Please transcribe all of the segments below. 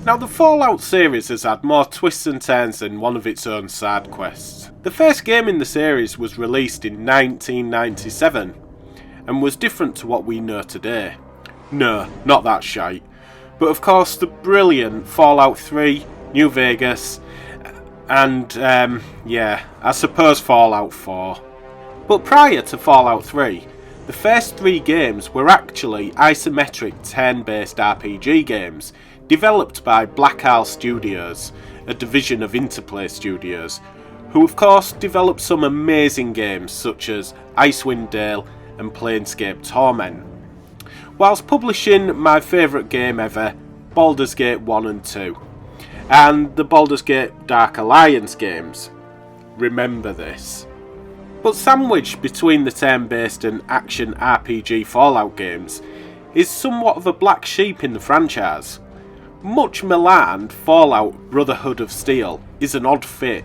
Now, the Fallout series has had more twists and turns than one of its own side quests. The first game in the series was released in 1997 and was different to what we know today. No, not that shite. But of course the brilliant Fallout 3, New Vegas, and I suppose Fallout 4. But prior to Fallout 3, the first 3 games were actually isometric turn-based RPG games developed by Black Isle Studios, a division of Interplay Studios, who of course developed some amazing games such as Icewind Dale and Planescape Torment, whilst publishing my favourite game ever, Baldur's Gate 1 and 2, and the Baldur's Gate Dark Alliance games. Remember this. But sandwiched between the turn-based and action RPG Fallout games is somewhat of a black sheep in the franchise. Much maligned Fallout Brotherhood of Steel is an odd fit,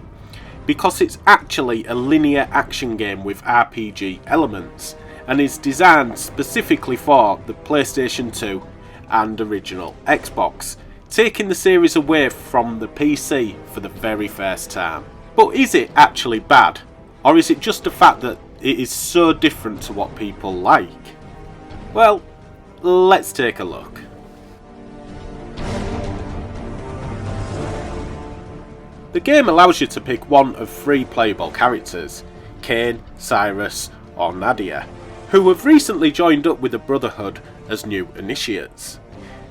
because it's actually a linear action game with RPG elements, and is designed specifically for the PlayStation 2 and original Xbox, taking the series away from the PC for the very first time. But is it actually bad? Or is it just the fact that it is so different to what people like? Well, let's take a look. The game allows you to pick one of 3 playable characters, Kane, Cyrus, or Nadia, who have recently joined up with the Brotherhood as new initiates.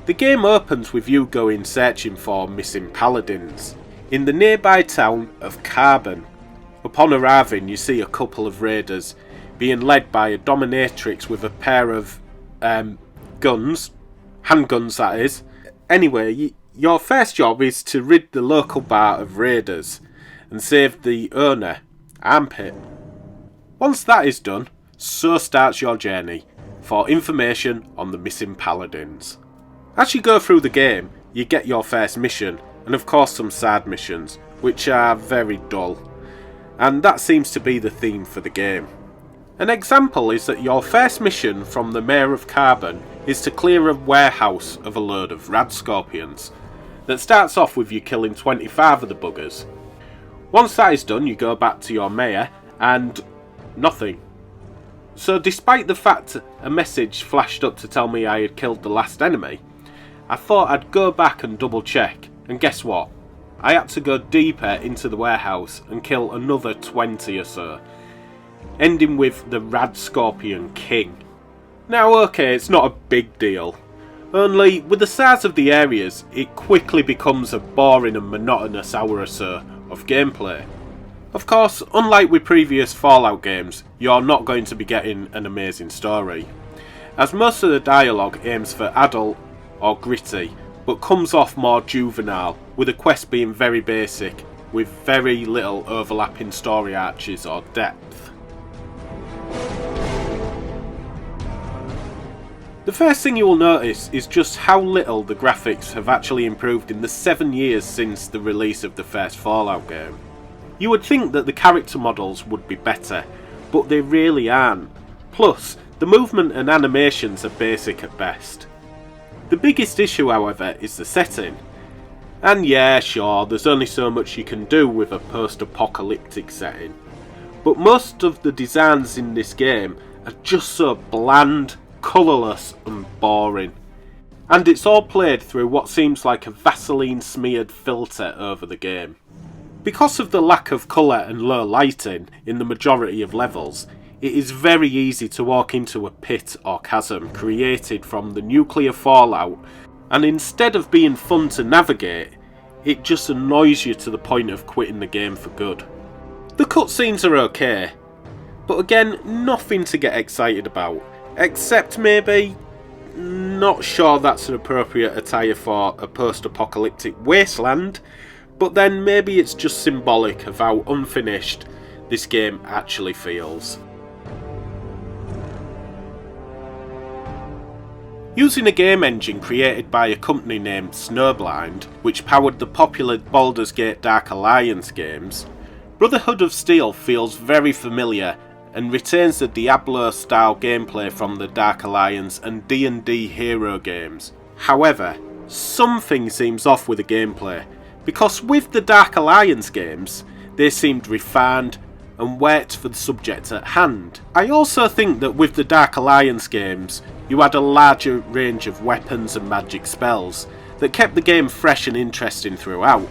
The game opens with you going searching for missing paladins in the nearby town of Carbon. Upon arriving, you see a couple of raiders being led by a dominatrix with a pair of guns, handguns that is. Anyway, your first job is to rid the local bar of raiders and save the owner, Armpit. Once that is done, so starts your journey for information on the missing paladins. As you go through the game, you get your first mission, and of course some side missions, which are very dull. And that seems to be the theme for the game. An example is that your first mission from the Mayor of Carbon is to clear a warehouse of a load of rad scorpions, that starts off with you killing 25 of the buggers. Once that is done, you go back to your mayor, and nothing. So despite the fact a message flashed up to tell me I had killed the last enemy, I thought I'd go back and double check, and guess what? I had to go deeper into the warehouse and kill another 20 or so, ending with the Rad Scorpion King. Now okay, it's not a big deal, only with the size of the areas it quickly becomes a boring and monotonous hour or so of gameplay. Of course, unlike with previous Fallout games, you're not going to be getting an amazing story, as most of the dialogue aims for adult or gritty, but comes off more juvenile, with the quest being very basic, with very little overlapping story arches or depth. The first thing you will notice is just how little the graphics have actually improved in the 7 years since the release of the first Fallout game. You would think that the character models would be better, but they really aren't. Plus, the movement and animations are basic at best. The biggest issue, however, is the setting. And yeah, sure, there's only so much you can do with a post-apocalyptic setting, but most of the designs in this game are just so bland, colourless and boring. And it's all played through what seems like a Vaseline smeared filter over the game. Because of the lack of colour and low lighting in the majority of levels, it is very easy to walk into a pit or chasm created from the nuclear fallout, and instead of being fun to navigate, it just annoys you to the point of quitting the game for good. The cutscenes are okay, but again, nothing to get excited about, except maybe, not sure that's an appropriate attire for a post-apocalyptic wasteland, but then maybe it's just symbolic of how unfinished this game actually feels. Using a game engine created by a company named Snowblind, which powered the popular Baldur's Gate Dark Alliance games, Brotherhood of Steel feels very familiar and retains the Diablo-style gameplay from the Dark Alliance and D&D hero games. However, something seems off with the gameplay, because with the Dark Alliance games, they seemed refined and worked for the subject at hand. I also think that with the Dark Alliance games, you had a larger range of weapons and magic spells that kept the game fresh and interesting throughout.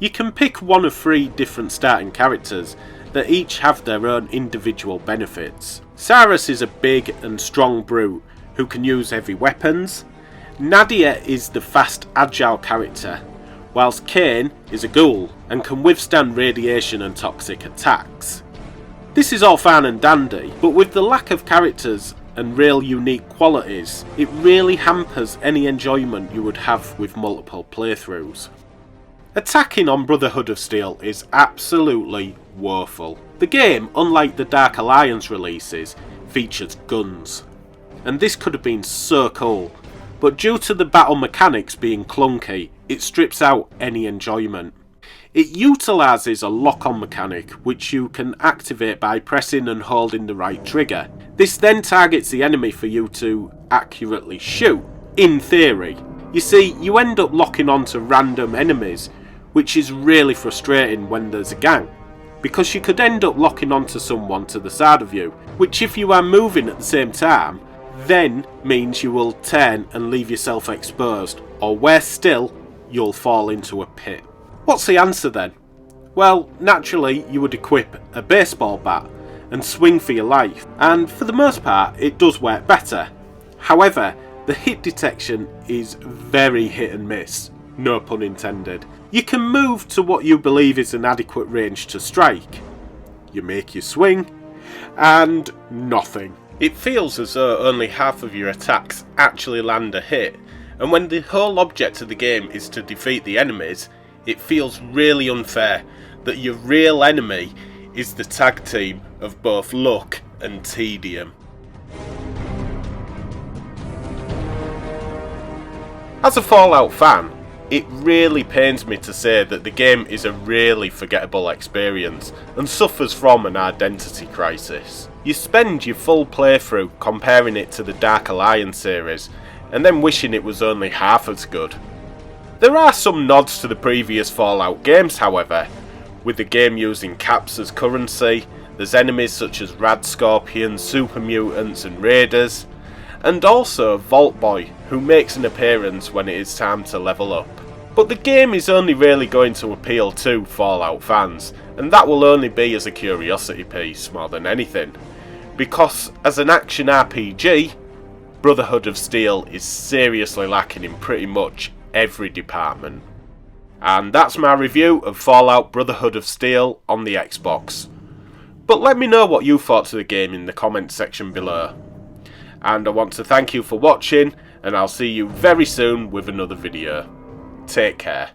You can pick one of 3 different starting characters that each have their own individual benefits. Cyrus is a big and strong brute who can use heavy weapons. Nadia is the fast, agile character, whilst Kane is a ghoul and can withstand radiation and toxic attacks. This is all fine and dandy, but with the lack of characters and real unique qualities, it really hampers any enjoyment you would have with multiple playthroughs. Attacking on Brotherhood of Steel is absolutely woeful. The game, unlike the Dark Alliance releases, features guns, and this could have been so cool, but due to the battle mechanics being clunky, it strips out any enjoyment. It utilises a lock-on mechanic which you can activate by pressing and holding the right trigger. This then targets the enemy for you to accurately shoot, in theory. You see, you end up locking onto random enemies, which is really frustrating when there's a gang, because you could end up locking onto someone to the side of you, which if you are moving at the same time, then means you will turn and leave yourself exposed, or worse still, you'll fall into a pit. What's the answer then? Well, naturally you would equip a baseball bat and swing for your life, and for the most part it does work better. However, the hit detection is very hit and miss, no pun intended. You can move to what you believe is an adequate range to strike. You make your swing, and nothing. It feels as though only half of your attacks actually land a hit, and when the whole object of the game is to defeat the enemies, it feels really unfair that your real enemy is the tag team of both luck and tedium. As a Fallout fan, it really pains me to say that the game is a really forgettable experience and suffers from an identity crisis. You spend your full playthrough comparing it to the Dark Alliance series and then wishing it was only half as good. There are some nods to the previous Fallout games, however, with the game using caps as currency. There's enemies such as Rad Scorpions, Super Mutants and Raiders, and also Vault Boy, who makes an appearance when it is time to level up. But the game is only really going to appeal to Fallout fans, and that will only be as a curiosity piece more than anything, because as an action RPG, Brotherhood of Steel is seriously lacking in pretty much every department. And that's my review of Fallout Brotherhood of Steel on the Xbox. But let me know what you thought to the game in the comments section below. And I want to thank you for watching, and I'll see you very soon with another video. Take care.